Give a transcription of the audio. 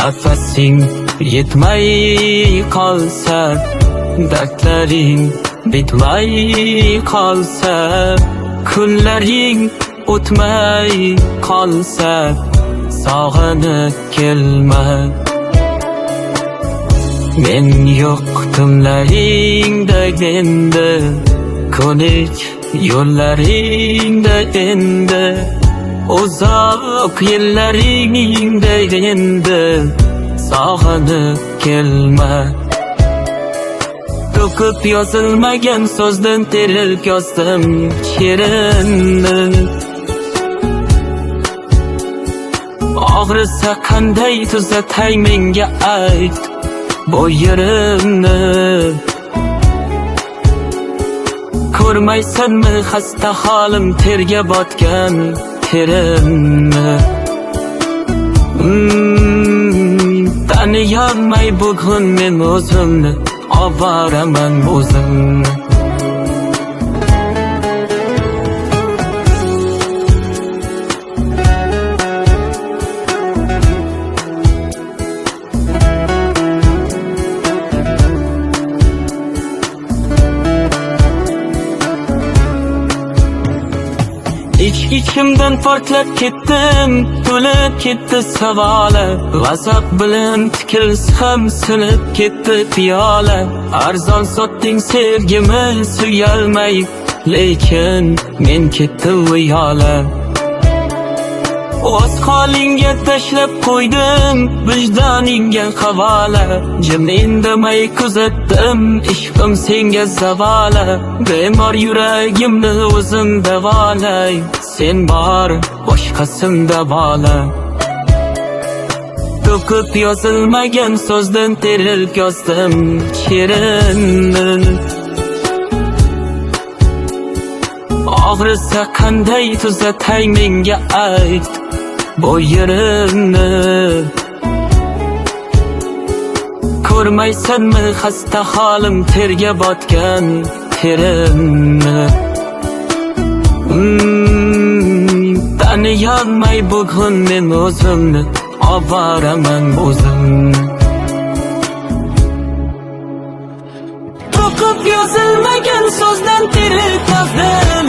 Nafasing yetmay qolsa, dardlaring bitmay qolsa, kunlaring o'tmay qolsa, sog'inib kelma. Men yo'q tunlaringda endi, ko'nik yo'llaringda endi, uzoq yillaringda endi, sog'inib kelma. To'kib yozilmagan so'zdan terib yozdim she'rinni. Og'risa qanday tuzatay menga ayt bu yerimni. Ko'rmaysanmi xasta holim, terga botgan terimni. Taniyolmay bugun men o'zimni, ovoraman o'zimni. İçimden portlab ketdim, to'lib ketdi savola. G'azab bilan tikilsam sinib ketdi piyola. Arzon sotding sevgimi suyolmay, lekin men ketdim uyola. O'z holingga tashlab qo'ydim, vijdoningga havola. Jim indamay kuzatdim, ishqim senga zavola. Bemor yuragimni o'zim davolay, sen bor boshqasin davola. To'kib yozilmagan so'zdan terib yozdim she'rinni. Og'risa qanday tuzatay menga ayt bu yerimni. Ko'rmaysanmi xasta holim, terga botgan terimni. Taniyolmay bugun men o'zimni, ovoraman o'zimni. To'kib yozilmagan so'zdan terib yozdim